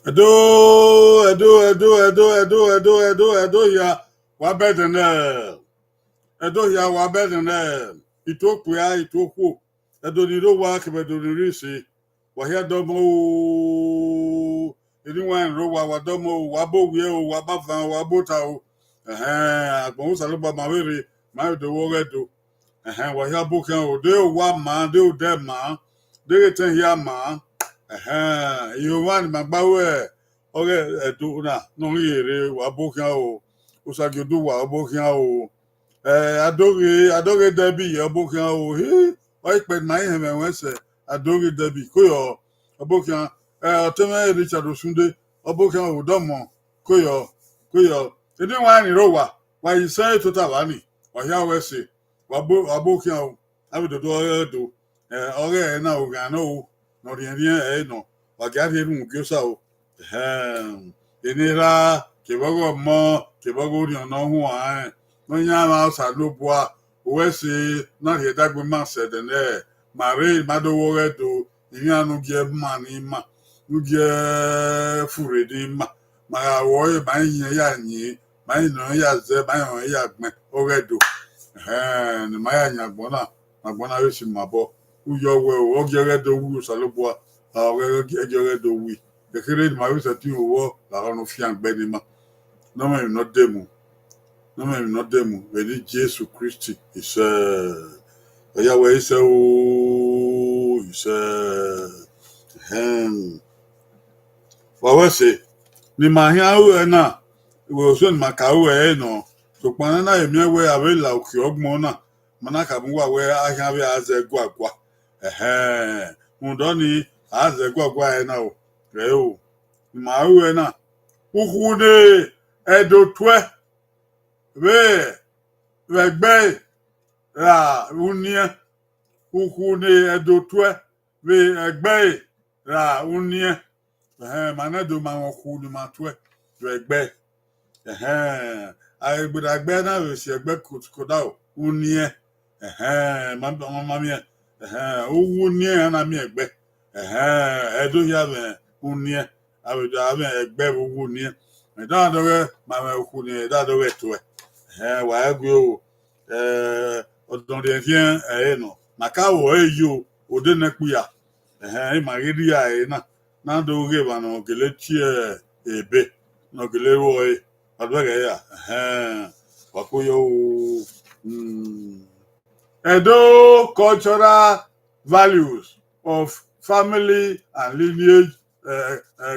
Edo ya wabedene. Edo ya wabedene. Itoku ya itoku. Edo ni do wa kebedo ni risi. Wahia domo. Anyone ro wa wadomo wabo wie o wabavan wabota o. Agbon saloba mawere ma do wo redo. Wahia bokan o de o wa ma de o de ma. De ten ya ma. Yohan magbawe oge edu na no yere wa bokan o usagedu wa bokan o adoge debi ya bokan o he o ipe na ihe me wense adoge debi koyo bokan oteme Richard Osunde bokan o domo koyo edi wa ni rowa wa ise tota wa ni wa ya wese wa bokan o abidodo edo oge na o ga no no rien no wagari ru gyosa o enira kebogo mo kebogo ri ona hu a no nya ma sa lo boa o se na he dagbe ma se de ne mare madowo redo nya nu ge ma ni ma nu ge fure di ma ma wo e ba yin ya yin ma yin no ya ze ba yin ya gbon o redo ni ma ya nya gbona yo si mabo uyo we o ge redo wu sa lo boa ọ̀rẹ́ do wí kékeré ni màá sọ tí owó làwọn ọ̀nà fi àgbẹ̀ ni mà nọ́mọ̀ ìrìnà dẹ̀mù pẹ̀lú Jésù Kristi ìṣe ẹ̀yàwó ìṣe ooo ìṣe wàwẹ̀sẹ̀ ni màá hí àwọ̀ ẹ̀ náà ìwòsàn ni màá kàwọ̀ ẹ̀ nà ṣùgbọ́n náà èmi ẹ̀wẹ̀ àwẹ̀ ìlà òkè ọgbọ̀n náà màá kàmú wàwẹ̀ ahìáwẹ̀ àzẹ̀ gbàgbà ǹdọ́ ni àzẹ̀ gbàgbà ẹ̀ náà rẹ̀ o màá wẹ̀ náà kúkú ní ẹ̀dọ̀túẹ̀ bẹ́ẹ̀ rẹ̀gbẹ́ rà uniẹ̀ kúkú ní ẹ̀dọ̀túẹ̀ bẹ́ẹ̀ ẹ̀gbẹ́ rà uniẹ̀ mànẹ́dọ̀ máa wọn kú ní máa túẹ̀ rẹ̀gbẹ́ àgbẹ̀dàgbẹ́ náà rẹ̀ sí ẹgbẹ́ kòtà uniẹ̀ màmí owó ní ẹ̀ náà mi ẹ̀gbẹ́ ẹ̀dọ̀ yà bẹ̀ uniẹ̀ àbẹ̀dọ̀ àbẹ̀ ẹ̀gbẹ́ owó ní ẹ̀ ẹ̀dáàdọ̀rẹ́ màmá òkú ní ẹ̀dáàdọ̀rẹ́ tó ẹ̀ wà á gbé o ọ̀dọ̀dẹ̀ fíẹ́ ẹ̀ nọ màkà wọ̀ ẹ̀ yìí o òde nẹ́kpìyà ẹ̀ màgídì yà ẹ̀ náà dọ̀rẹ́ ìbànú ọ̀gẹ̀lẹ̀ tí ẹ̀ èbè ọ̀gẹ̀lẹ̀ wọ̀ ẹ̀ ọ̀dọ̀rẹ́ yà wà kó yọ o. Edo cultural values of family and lineage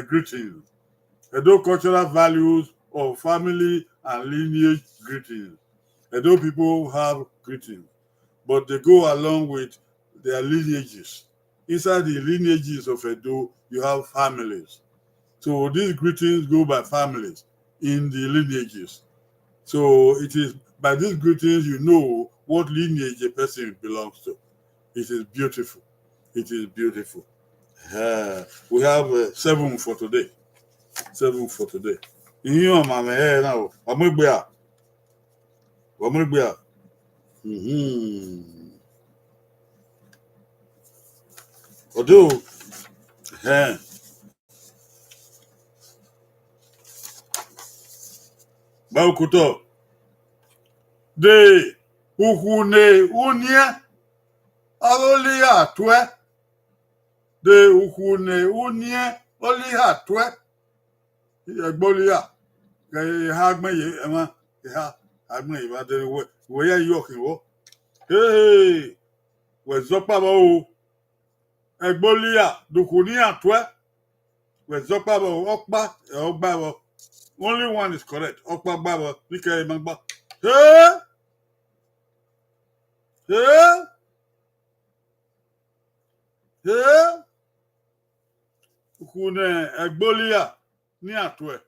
greetings. Edo cultural values of family and lineage greetings. Edo people have greetings, but they go along with their lineages. Inside the lineages of Edo, you have families. So these greetings go by families in the lineages. So it is by these greetings you know what lineage a person belongs to. It is beautiful. It is beautiful. We have 7 for today. 7 for today. You my man now. Wamugbe. Odo. Baukuto. De uhune unia alolia twe. De uhune unia olia twe. Egbolia. Ke hagme ye ema ha agme iba de we ya yokin wo. Hey. We zopa ba o. Egbolia dukunia twe. We zopa ba okpa ogba ba. Only one is correct. Okpa baba nika magba. Hey. Ukune egbolia ni atwe.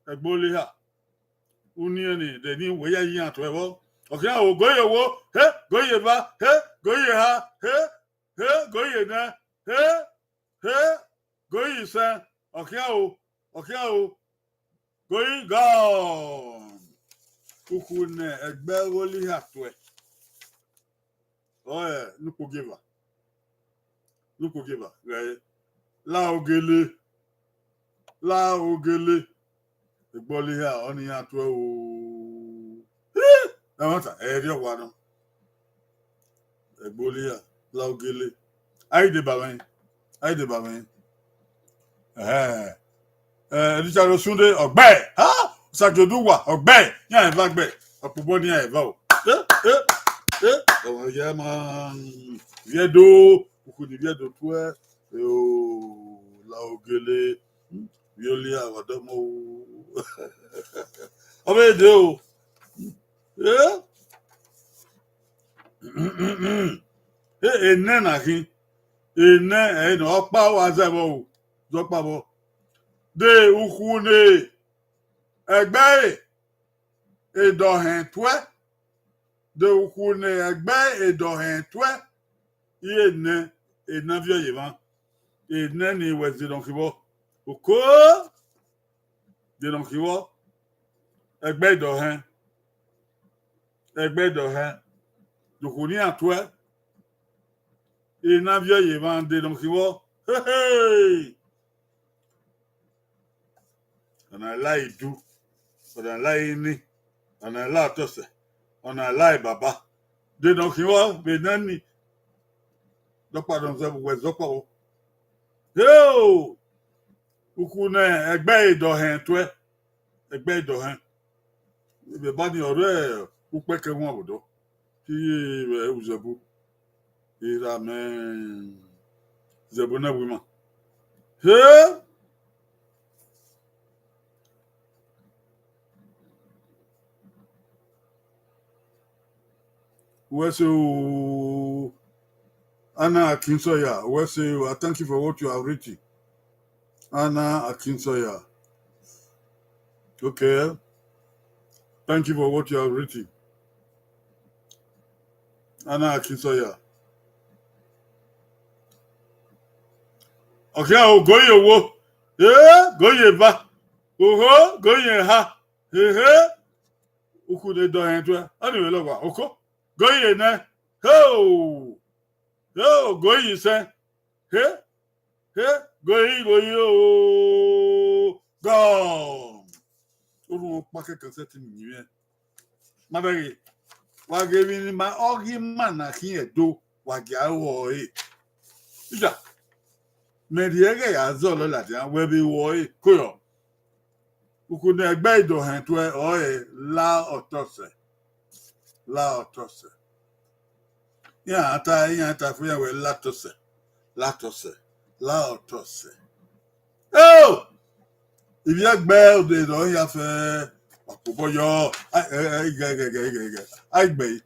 Egbolia. Unie ni de ni we ya yin atwe wo. Okay o goye wo. Goye ba. Goye ha. Goye na. Goye sa. Okay o. Going gone. Ukune egbewoli atwe. Oh yeah, look give her. Right? La ogele. la ogele egboli ha oni ya to o na mata eri owa no egboli ha la ogele ai de bawen Richard Sunday Oghe ha sajoduwa Oghe ya eva gbe opobo ni eva o o ya ma viedo uku di viedo to o la ogele violia wadomo obede o ene na hin ene no pa wa zebo o zo pa bo de uku ne egbe edohen twe de uku ne egbe edohen twe ene ena vio yevan ene ni wezi don kibo oko de don kibo egbe edohen uku ni atwe ena vio yevan de don kibo hey ona lai du ona lai ni ona la tose ona lai baba de don kibo be nani dopa don se we zopa o yo uku na egbe idohen twe egbe idohen be ba ni ore upeke won obodo ti uzebu ira men zebu na wima he weso Anna Akinsoya, I thank you for what you have written. Anna Akinsoya. Okay. Thank you for what you have written. Anna Akinsoya. Okay, I'll go your wo. Yeah, go ye ba. Oho, go ye ha. He. Uku de do hen to. Anyway, lo wa. Oko. Go ye na. Ho. Yo, go ye say. He. Go ye oh. Go. Uru pa ke cassette ni yen. Mabere. Wa ge mi ma ogi man na hin edo wa ge awo e. Ija. Mediege ya zolo la ti an we bi wo e koyo. Uku na egbe idohen to o e la otose. Ya ata fu ya we latose. La otose. Oh! Ibi egbe ode do ya fe apobo yo agbe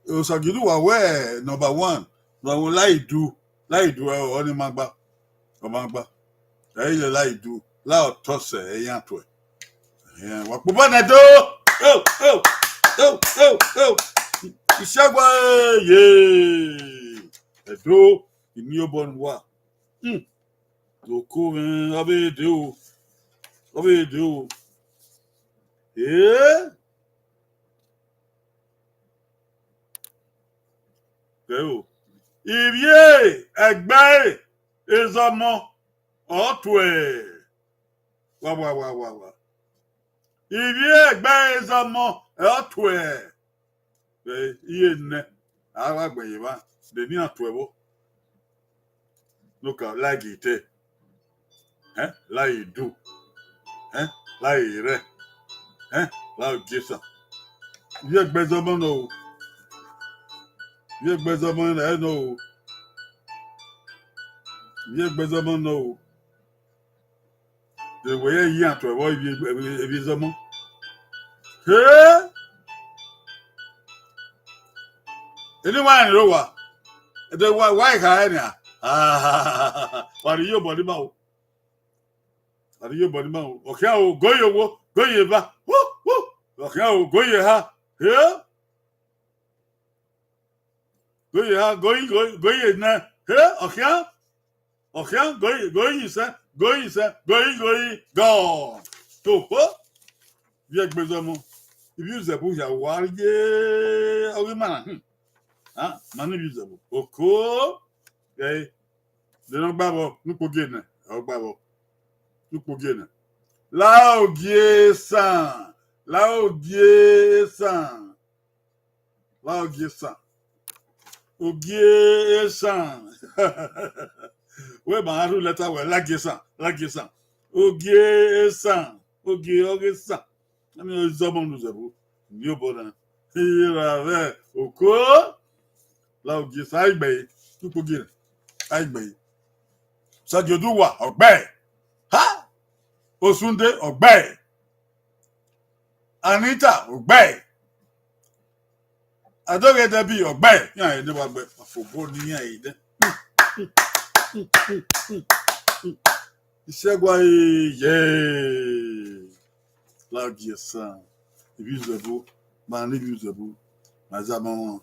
Osagoduwa we number 1 no laidu oni magba le laidu la otose eyan to wa pobo na do isagwa ye edo imi obon wa oko men abede o o ibie egbe ezomo otwe wa ibie egbe ezomo otwe iye nne awa gbeyin ba de ni atwewo look like it lai du lai re la jesa ye gbezomo no ye gbezomo no the way yi atwewo ibi zomo anyone ro wa the why ka eni wari yo body ma o okay o go ye ba okay o go ye ha go ye na okay go ye say go to ye gbezomo ibi uzebu ya wariye ogi mana manu uzebu oko de no gbabo nupo gene o gbabo nupo gene la Oghe san la Oghe san la Oghe san Oghe san we ma ru letter we la san Oghe san Oghe san ami zomo nuzebu ni obodan ira ve oko la Oghe san igbe nupo gene igbe Sajoduwa Oghe ha Osunde Oghe Anita Oghe Adoge Debi Oghe yan ede wa gbe afobo ni yan ede Isegwa ye la Oghe san ibizebu ma ni ibizebu ma zaman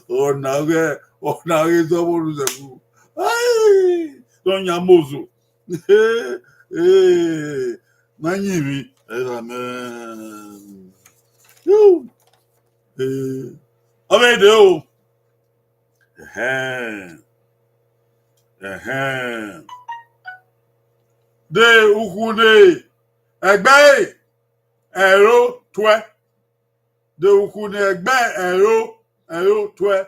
ona ge zo bo ruzebu ai don ya mozo Manyimi amen Obede o de ukune egbe ero twe de ukune egbe ero twe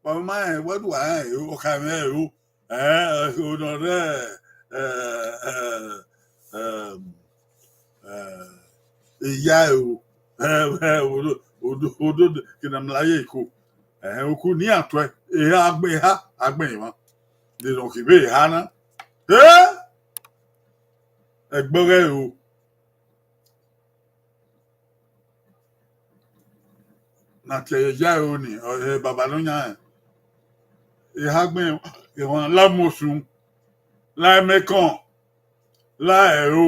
mama e wadu wa o ka me ero o no re ìyá odo kinamlaye iko oku ni atwe agbe ìwọ̀n de don kibe hana ẹgbọ́rẹ́ o na tẹ̀yẹ̀já o ni bàbá ló yàn ìhágbé ìwọ̀n lámọ̀sùn láìmẹ́kàn láẹ̀rọ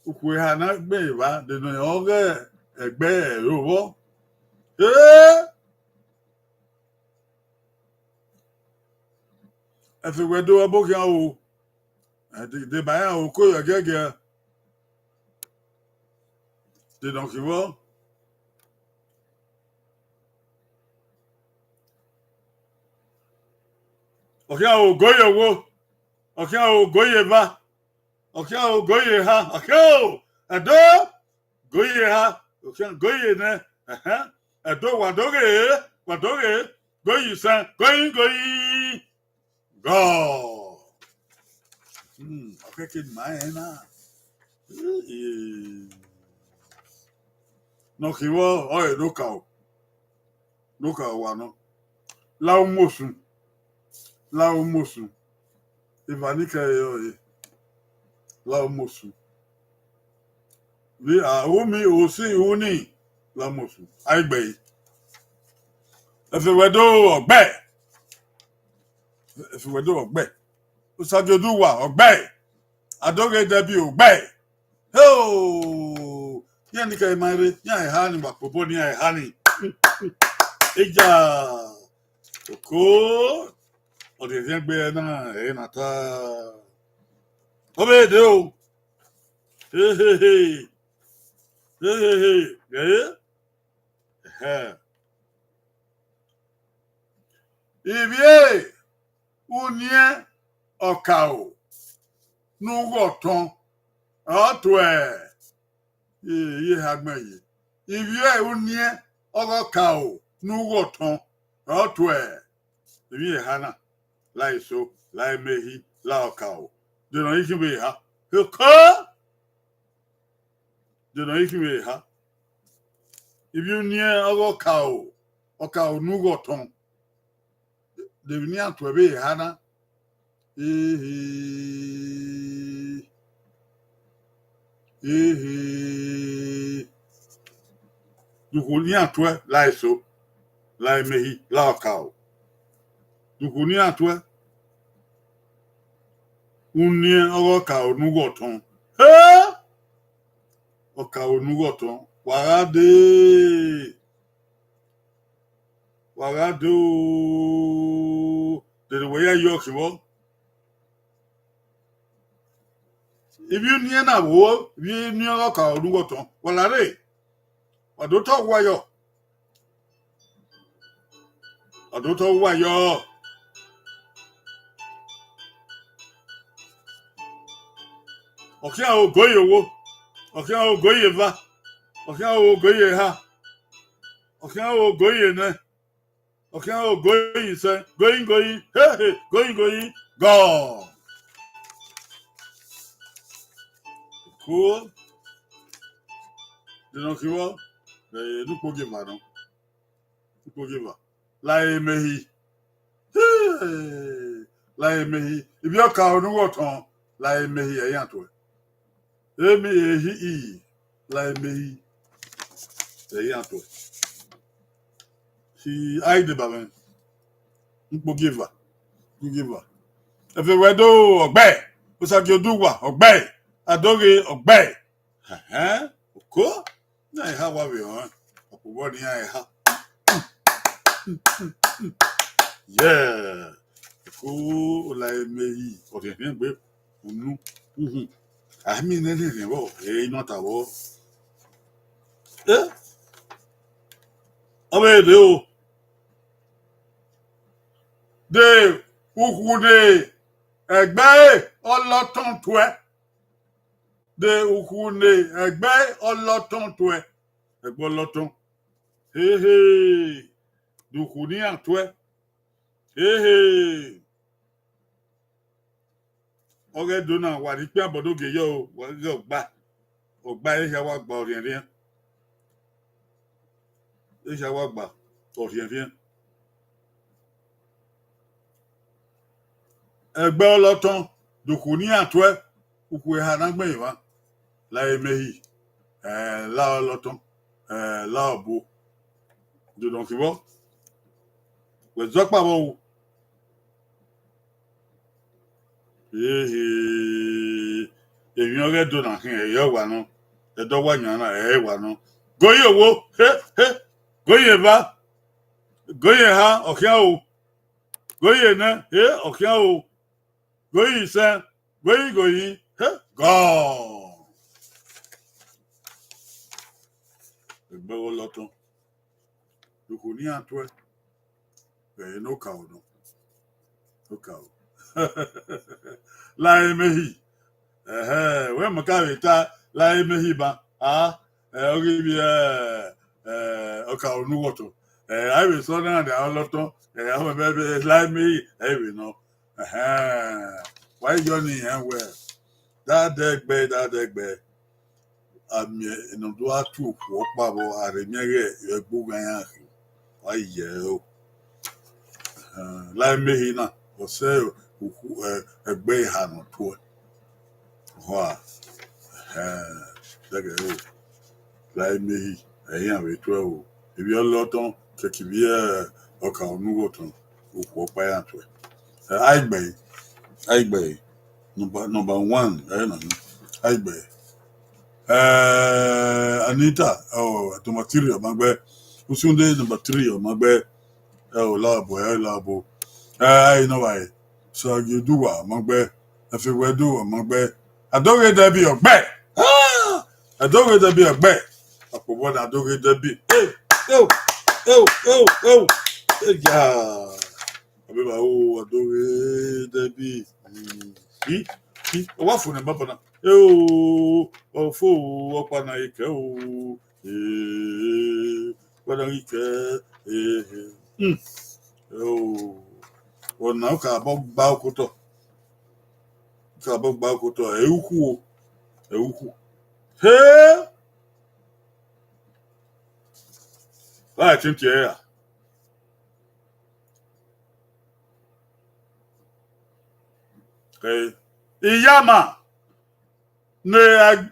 ukwe hana gbé ìwá dènà ọ̀rẹ́ ẹgbẹ́ ẹ̀rọ wọ́ ẹ̀fẹ̀wẹ̀dọ́ ọbọ̀kẹ́ o dèbàyà o kó yọ gẹ́gẹ́ dènà kìwọ́ ọ̀kẹ́ o góyè wo ọ̀kẹ́ o góyè bá ọ̀kẹ́ o góyè ha ọ̀kẹ́ o ẹ̀dọ́ góyè ha ọ̀kẹ́ góyè nẹ ẹ̀dọ́ wàdógè góyè sàn góyè gọ́ọ̀ ọ̀kẹ́ kí ni màá yẹn náà nọkìwọ́ ọ̀yẹ̀ lókà o wà náà láwọn mọ̀sùn ìbáníkà ẹ̀yọ yìí láwọn mọ̀sùn bí àwọn mi ò sí ìhú ní láwọn mọ̀sùn àìgbẹ̀ yìí ẹ̀fẹ̀wẹ̀dọ́ ọ̀gbẹ́ Sajoduwa Oghe Adoge Debi Oghe yẹn ní ká ẹ máa rí yẹn àìhá ni wàpọ̀bọ̀ ní àìhá ni ìjà òkó ọ̀dẹ̀dẹ̀ gbé ẹ náà ẹ̀ nàta ọbẹ̀ èdè o ìbíyè unie ọ̀kà o n'ugwu ọ̀tọ̀ ọ̀tọ̀ iye agbẹ̀ yìí ìbíyè unie ọ̀kà o n'ugwu ọ̀tọ̀ ọ̀tọ̀ ìbíyè ha náà láìso láìmehì láọ̀kà o dènà ìkíbe ha kọ́ dènà ìkíbe ha ìbí unie ọ̀kà o n'ugwu ọ̀tọ̀ dèbí ní àtọ̀ ẹ̀bẹ̀ ha náà dukuni atwe laiso laimehi laokao dukuni atwe unie okao nugoton okao nugoton warade de way yokiwo ibi ni na wo bi ni ọkà onugoton walare odoto wayo Okia o goye wo. Okia o goye va. Okia o goye ha. Okia o goye ne. Okia o goye se. Going. Hey. Going. Go. Cool. You know kiwo. Du ko give no. Du ko give. La emehi. La emehi. Ibi o ka onu woton. La emehi eyan to. Emehi. La emehi eyan to. Si aide baben. Npo give. Du give. Efe wedo ogbe. Osaki oduwa ogbe. Adoge ogbe. Oko? Na ha wa we on. Opo ni ha. Yeah. Oko la emehi. O de bien gbe onu. Ami ne ne wo. Ina ta wo. Abe de o. De uku de egbe oloton to e. De uku ne egbe oloton to e. Egbe oloton. Hey. Duku ni an to e. Hey. Oghe dona wa ri pe abodo ge yo wa ge ogba e wa gba orien e wa gba orien egbe oloton duku ni an to e uku e ha na gbe wa la emehi la oloton la obo do don kibo we zo pa bo èmi ọ̀rẹ́ dona hin e yo wa no e do wa yan na e wa no goye wo goye va goye ha okia o goye na okia o goye se goye go egbe wo loton duku ni atwe e no ka o no la emehi we maka weta la emehi ba ogi bi oka onu woto I will so na the loton I be la emehi we no why journey and where that degbe ami no do atu ko pa bo aremere egbu gan ya why ye la emehi na o se egbe ha no to wa daga o la emehi eyan we to o ebi oloton kekibi oka onu woton o pa ya to aigbe number 1 na aigbe Anita to material magbe usunde number 3 o magbe labo I know why so you do what magbe if we do magbe adoge there be ogbe adoge there be ogbe apobo na adoge there be yeah abeba adoge there be wa fun baba na fo opa na ike wada ike ona ka bo gba okoto euku vai tinti ya iyama ne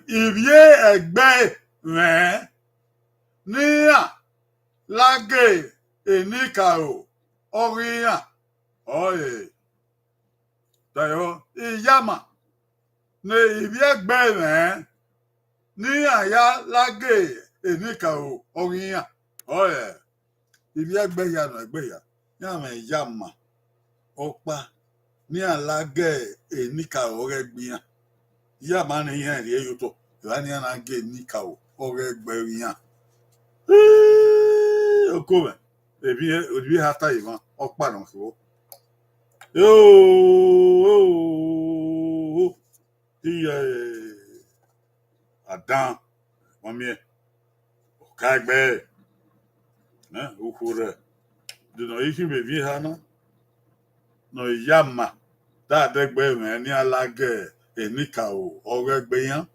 ivie egbe re ni lage enikaro oriyan oye tayo iyama ne ivie egbe re ni aya lage enikaro oriyan oye ivie egbe ya no egbe ya yama iyama opa ni alage enikaro oregbiyan yama ni yan ri eyoto ni alage enikaro oregbiyan okome ebi hata ivan opa no so yeah adan mami kagbe na ukure do no ihi bebi ha no yama da degbe me ni alage enika o ogegbe yan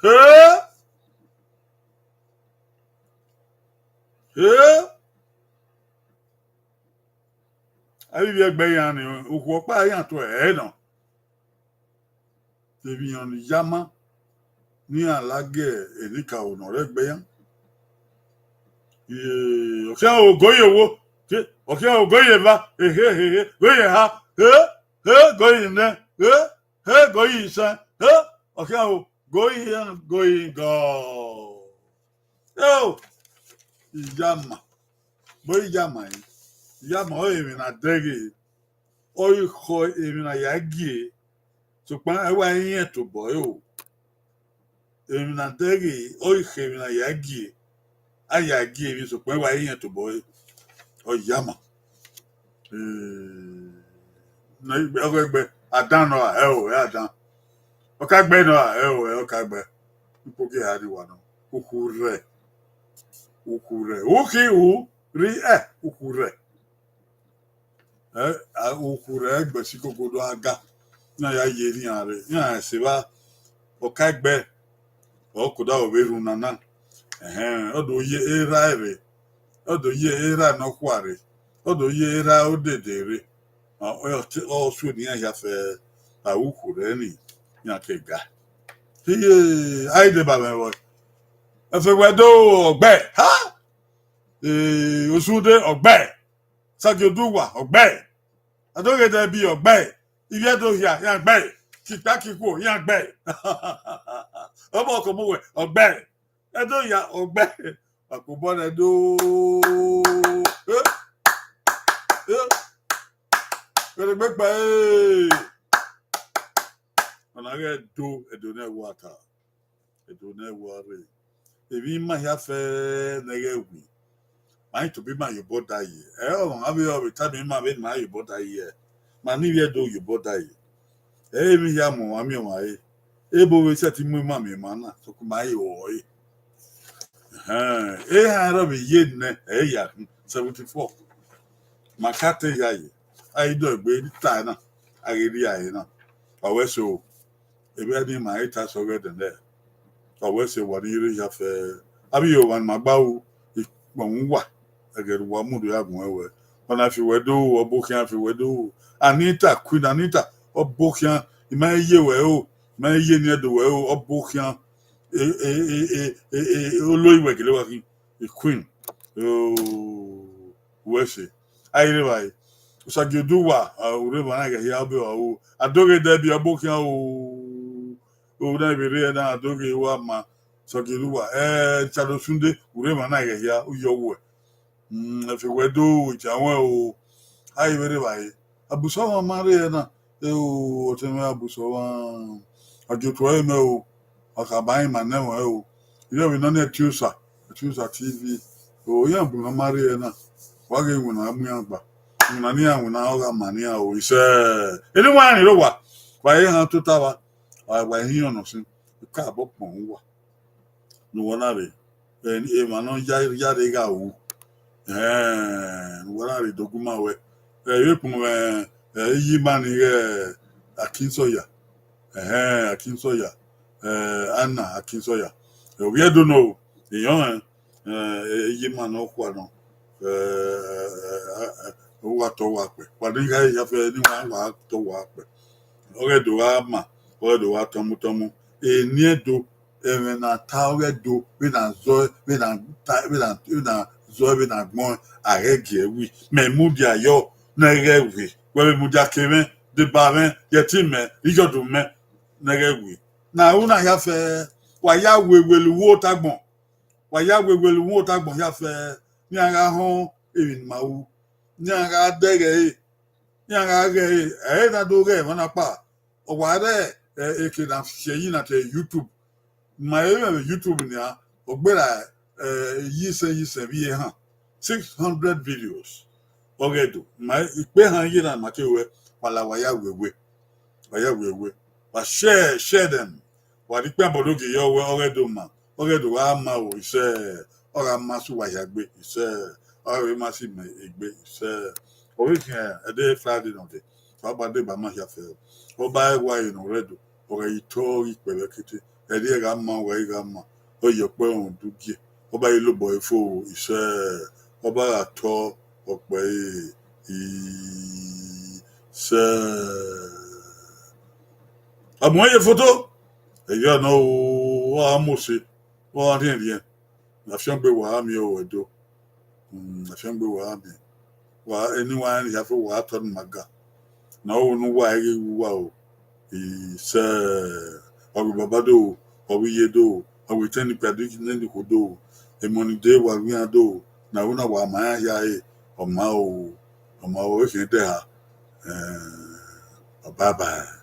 he abi bi egbe yan ni uku opa yan to no ebi yan yama ni alage enika o no regbe yan oke o goye wo oke o goye ba goye ha goye ne goye sa oke o goye go yama boy yama yama o emi na dege o ko emi na yagi so pa e wa yin to boy o emi na dege o emi na yagi ayagi emi so pa e wa yin to boy o yama na ogbe adan no adan o ka gbe no o ka gbe ipoke ha ni wa no ukure uki u ri ukure ukure gbe si kokodo aga na ya yeri are ya se ba o ka gbe o koda o beru nana odo ye era ere odo ye era no kware odo ye era odedere o su ni ya fe ukure ni ya ke ga ai de ba me wo efegbedo ogbe ha osude ogbe sagioduwa ogbe adogede bi ogbe iyedo hia ya gbe kipakiko ya gbe omo ko mowe ogbe edo ya ogbe akobone do gbe pa ona ge do edo na wata edo na ware ebi ma ya fe nege wi mai to be ma yobo dai o abi o ta bi ma be ma yobo dai ma ni ye do yobo dai mi ya mo ami o mai ebo we se ti mu ma mi ma na so ku mai o ha ro bi ye ne ya 74 makate ya yi ai do gbe ta na agiri ai na o we so ebi ani ma ita so we de ne o we se wari ri ya fe abi yo wan magbawo ipon wa egeru wa mudu ya gun ewe ona fi wedo obokian fi wedo anita queen anita obokian ima ye we o ma ye ni edo we o obokian oloiwe gele wa ki queen wese ayire bai usagiduwa ure bana ga ya be o adoge de bi obokian o na bere na adoge wa ma sogiduwa chalo sunde ure bana ga ya uyowe if we do jawon o ai bere bai abuso wa mare na o teme abuso wa ajoto e me o akabai manewo o ile we no na tusa tv o yan bu na mare na wa ge wu na amu agba na ni awun na o ga mani a o ise eni wa ni ro wa ye han to ta wa hin ono sin ka bo pon wa no wona re e ma no ya re ga o wala ri doguma we yekun yi mani Akinsoya Akinsoya Anna Akinsoya we don't know eyan yi man o kwa no o wa to wa pe pade ga ya fe ni wa to wa pe ore do wa ma ore do wa tomu ni edo na ta ore do we na zo we na zo be na gbon arege wi me mu dia yo na rewi we mu dia keme de baven yetime ijodu me na rewi na una ya fe wa ya wewelu wo tagbon ya fe ni ara hon erin mawu ni ara dere ni ara re na do re wona pa o wa re eke na se yin na te YouTube ma YouTube ni a ogbera yi se bi han 600 videos already my ipe han yi na make we wala waya wewe wa share them wadi pe bodo ki yo we oge do ama o ise ora masu wa yagbe ise ora masi me egbe ise origin e de Friday no de so ba de ba ma ya fe o ba wa ino redo ora ito ipele kete e de ga ma wa ga ma o yo pe on dugie o ba ilo bo efo ise o ba ato ọpẹ ise àmọ́ ye photo ẹ̀yọ́ náà wọ́n á mọ̀ sí wọ́n á rìn rìn àfihàn gbé wàá mi ò ẹ̀dọ́ àfihàn gbé wàá mi wàá ẹni wàá rìn àfẹ́ wàá tọ́ ní màgà náà ó nu wàá ẹ̀rí wúwà o ise ọ̀rọ̀ bàbá dò ọ̀rọ̀ iye dò ọ̀rọ̀ ìtẹ́ni pẹ̀lú ìtẹ́ni kò dò èmọ̀nìdé wà rí àdó náà ó náà wà máa yá ẹ̀ ọ̀ma o èkì dẹ̀ ha bye bye.